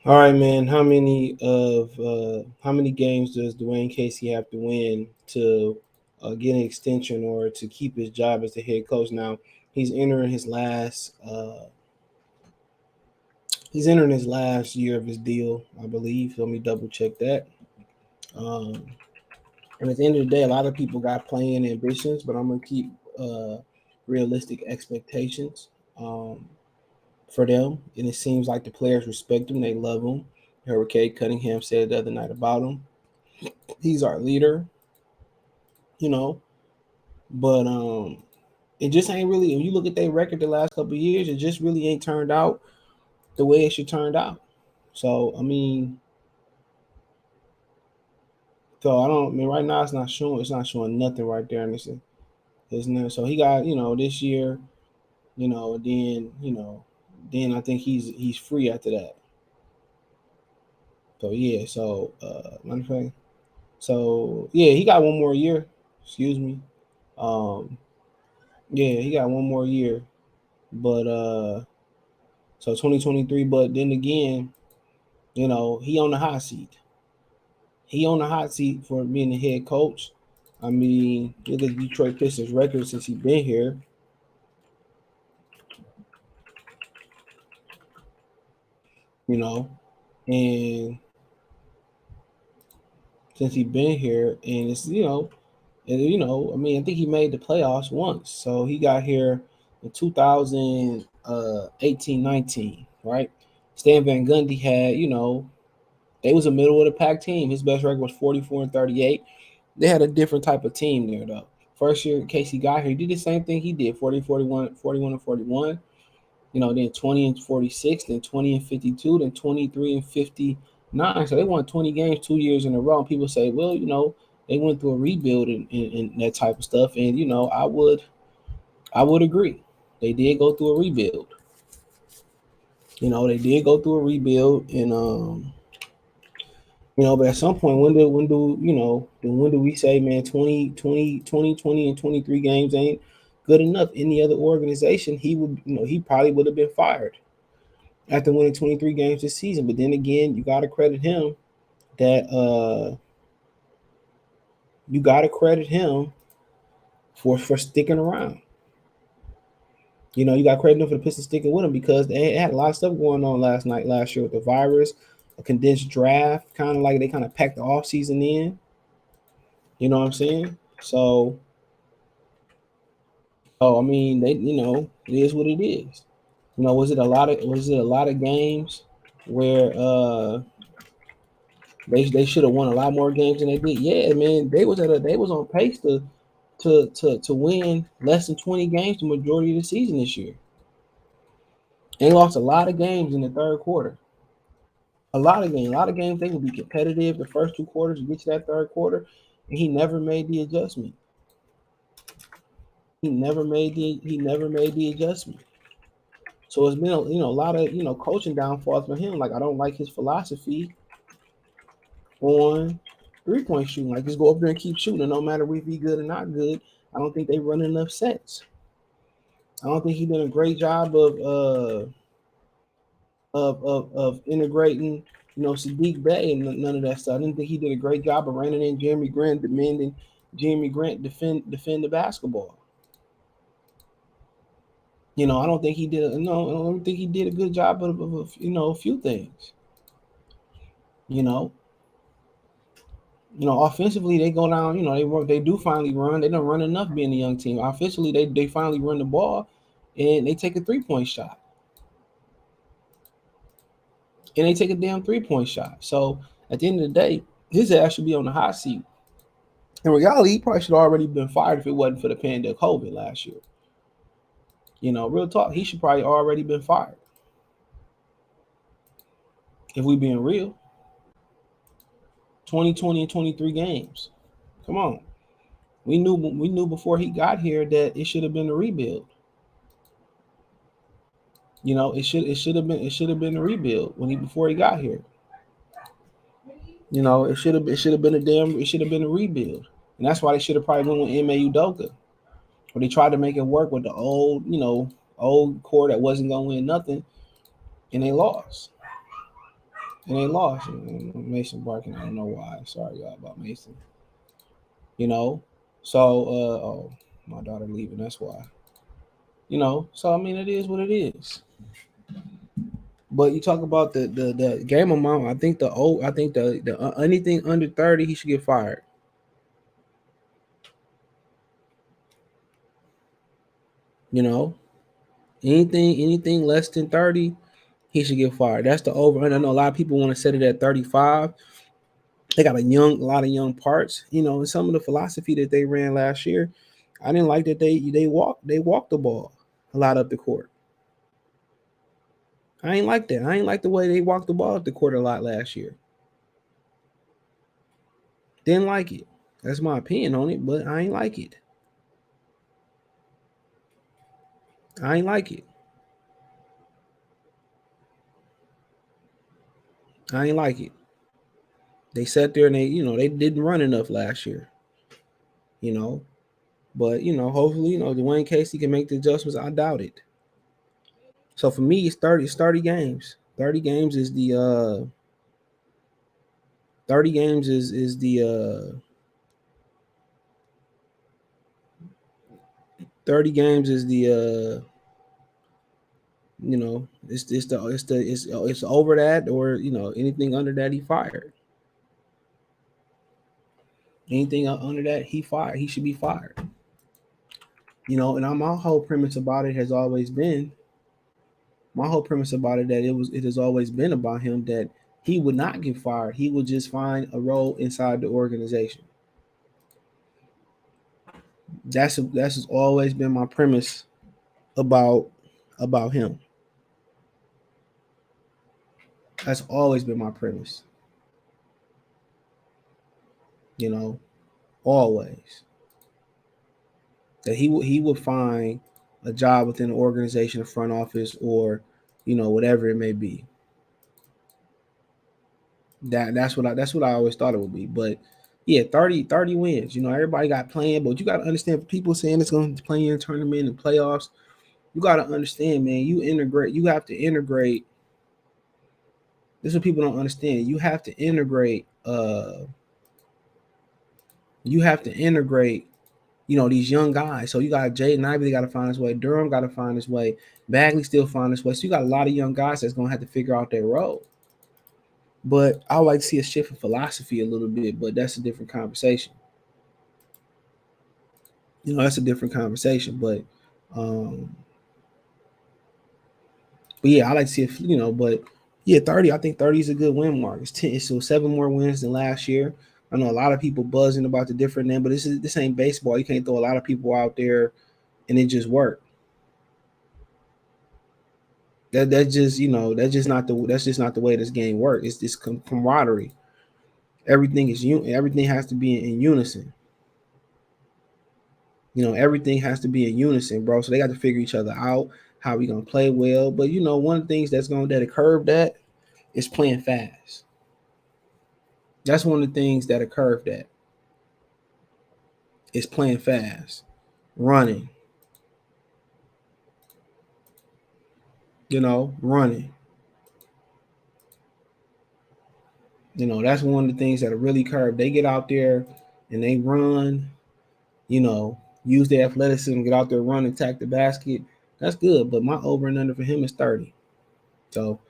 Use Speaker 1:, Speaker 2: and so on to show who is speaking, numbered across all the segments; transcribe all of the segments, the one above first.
Speaker 1: All right, man. How many games does Dwayne Casey have to win to get an extension or to keep his job as the head coach? Now he's entering his last. He's entering his last year of his deal, I believe. Let me double check that. Um, and at the end of the day, a lot of people got playing ambitions, but I'm gonna keep uh, realistic expectations for them. And it seems like the players respect him; they love him. Hurricane Cunningham said the other night about him. He's our leader, you know. But it just ain't really. When you look at their record the last couple of years, it just really ain't turned out the way it should turned out. So I mean, so I don't. I mean, right now it's not showing. It's not showing nothing right there. And it's not. So he got this year. Then I think he's free after that. So yeah. So matter of fact, so yeah, he got one more year. Excuse me. Um, yeah, he got one more year. But so 2023. But then again, he on the hot seat. He on the hot seat for being the head coach. I mean, look at Detroit Pistons record since he been here. You know, and since he been here, and it's I mean, I think he made the playoffs once. So he got here in 2018-19, right? Stan Van Gundy had, they was a middle of the pack team. His best record was 44-38. They had a different type of team there though. First year Casey got here, he did the same thing he did, 40, 41, 41 and 41. Then 20 and 46, then 20 and 52, then 23 and 59. So they won 20 games 2 years in a row. And people say, well, they went through a rebuild and that type of stuff. And I would agree. They did go through a rebuild. They did go through a rebuild, and but at some point, when do we say, man, 20 and 23 games ain't good enough? Any other organization, he probably would have been fired after winning 23 games this season. But then again, that you got to credit him for sticking around. You got credit him for the Pistons sticking with him because they had a lot of stuff going on last year with the virus, a condensed draft, kind of like they kind of packed the off season in. You know what I'm saying? So I mean, it is what it is. Was it a lot of games where they should have won a lot more games than they did? Yeah, man, they was on pace to win less than 20 games the majority of the season this year. They lost a lot of games in the third quarter. A lot of games they would be competitive the first two quarters to get to that third quarter, and he never made the adjustment. He never made the adjustment. So it's been a lot of coaching downfalls for him. Like I don't like his philosophy on 3-point shooting. Like just go up there and keep shooting, and no matter if he good or not good. I don't think they run enough sets. I don't think he did a great job of integrating, Sadiq Bey and none of that stuff. I didn't think he did a great job of reining in Jeremy Grant, demanding Jeremy Grant defend the basketball. I don't think he did. No, I don't think he did a good job of a few things. You know, offensively they go down. They do finally run. They don't run enough being a young team. Offensively, they finally run the ball, and they take a 3-point shot, and they take a damn 3-point shot. So at the end of the day, his ass should be on the hot seat. In reality, he probably should have already been fired if it wasn't for the pandemic COVID last year. Real talk, he should probably already been fired. If we being real, 2020 and 23 games. Come on, we knew before he got here that it should have been a rebuild. It should have been a rebuild when he before he got here. It should have been a rebuild, and that's why they should have probably went with Ime Udoka, or they tried to make it work with the old core that wasn't gonna win nothing, and they lost. and they lost. Mason barking. I don't know why. Sorry y'all about Mason. You know, so oh, my daughter leaving. That's why. So I mean, it is what it is. But you talk about the game amount. I think the anything under 30, he should get fired. You know, anything less than 30, he should get fired. That's the over. And I know a lot of people want to set it at 35. They got a lot of young parts. And some of the philosophy that they ran last year, I didn't like that they walked the ball a lot up the court. I ain't like that. I ain't like the way they walked the ball up the court a lot last year. Didn't like it. That's my opinion on it, but I ain't like it. I ain't like it. I ain't like it. They sat there and they didn't run enough last year. You know, but hopefully, Dwayne Casey can make the adjustments. I doubt it. So for me, it's 30. It's 30 games. 30 games is the 30 games is the 30 games is the it's over that, or anything under that he fired. Anything under that he fired. He should be fired. And my whole premise about it has always been that it has always been about him, that he would not get fired. He would just find a role inside the organization. That's always been my premise about him. That's always been my premise. You know, always that he would find a job within the organization, the front office, or whatever it may be. That's what I always thought it would be. But yeah, 30 wins. Everybody got playing, but you got to understand, people saying it's going to play in tournament and playoffs. You got to understand, man. You have to integrate. This is what people don't understand. You have to integrate. You have to integrate. These young guys. So you got Jaden Ivey got to find his way. Durham got to find his way. Bagley still find his way. So you got a lot of young guys that's going to have to figure out their role. But I would like to see a shift in philosophy a little bit, but that's a different conversation. That's a different conversation. Um, but yeah, I like to see it. But yeah, 30. I think 30 is a good win mark. It's 10. It's still 7 more wins than last year. I know a lot of people buzzing about the different name, but this ain't baseball. You can't throw a lot of people out there and it just work. That's just not the way this game works. It's this camaraderie. Everything has to be in unison. Everything has to be in unison, bro. So they got to figure each other out, how we gonna play well. But one of the things that curve that is playing fast. That's one of the things that curve that is playing fast, running. Running. That's one of the things that are really curved. They get out there and they run. Use their athleticism, get out there, run, attack the basket. That's good. But my over and under for him is 30. So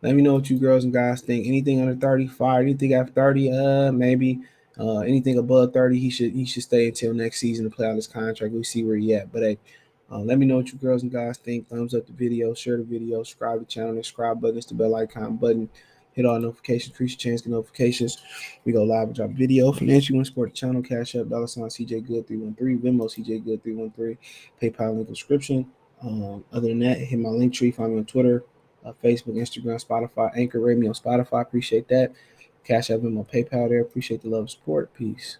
Speaker 1: let me know what you girls and guys think. Anything under 35, anything after 30, maybe. Anything above 30, he should stay until next season to play out his contract. We see where he at. But hey, let me know what you girls and guys think. Thumbs up the video, share the video, subscribe to the channel, the subscribe button, it's the bell icon button. Hit all notifications, increase your chance to get notifications. We go live and drop video. Financial and support the channel, Cash App, $ CJ Good 313, Venmo CJ Good 313, PayPal link description. Other than that, hit my link tree, find me on Twitter, Facebook, Instagram, Spotify, Anchor, rate me on Spotify. Appreciate that. Cash App, Venmo, PayPal there. Appreciate the love and support. Peace.